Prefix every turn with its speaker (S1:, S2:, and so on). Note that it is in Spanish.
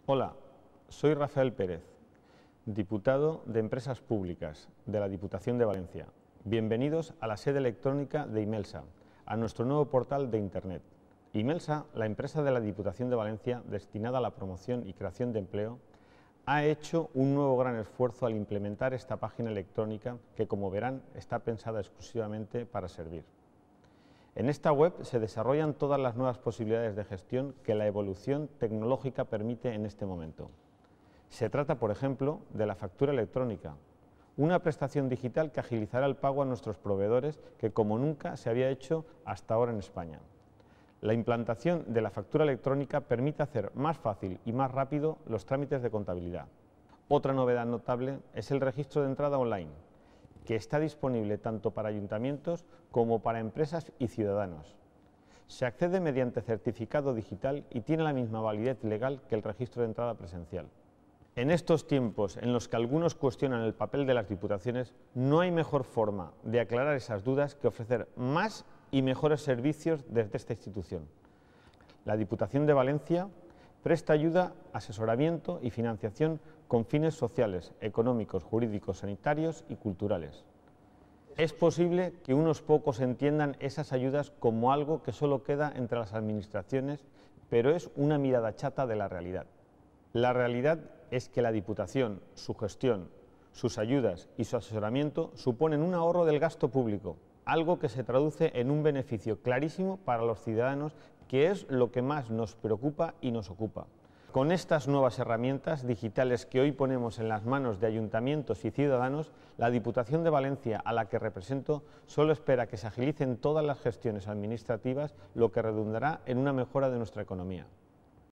S1: Hola, soy Rafael Pérez, diputado de Empresas Públicas de la Diputación de Valencia. Bienvenidos a la sede electrónica de Imelsa, a nuestro nuevo portal de Internet. Imelsa, la empresa de la Diputación de Valencia destinada a la promoción y creación de empleo, ha hecho un nuevo gran esfuerzo al implementar esta página electrónica que, como verán, está pensada exclusivamente para servir. En esta web se desarrollan todas las nuevas posibilidades de gestión que la evolución tecnológica permite en este momento. Se trata, por ejemplo, de la factura electrónica, una prestación digital que agilizará el pago a nuestros proveedores que como nunca se había hecho hasta ahora en España. La implantación de la factura electrónica permite hacer más fácil y más rápido los trámites de contabilidad. Otra novedad notable es el registro de entrada online, que está disponible tanto para ayuntamientos como para empresas y ciudadanos. Se accede mediante certificado digital y tiene la misma validez legal que el registro de entrada presencial. En estos tiempos en los que algunos cuestionan el papel de las diputaciones, no hay mejor forma de aclarar esas dudas que ofrecer más y mejores servicios desde esta institución. La Diputación de Valencia presta ayuda, asesoramiento y financiación con fines sociales, económicos, jurídicos, sanitarios y culturales. Es posible que unos pocos entiendan esas ayudas como algo que solo queda entre las administraciones, pero es una mirada chata de la realidad. La realidad es que la Diputación, su gestión, sus ayudas y su asesoramiento suponen un ahorro del gasto público, algo que se traduce en un beneficio clarísimo para los ciudadanos, que es lo que más nos preocupa y nos ocupa. Con estas nuevas herramientas digitales que hoy ponemos en las manos de ayuntamientos y ciudadanos, la Diputación de Valencia, a la que represento, solo espera que se agilicen todas las gestiones administrativas, lo que redundará en una mejora de nuestra economía.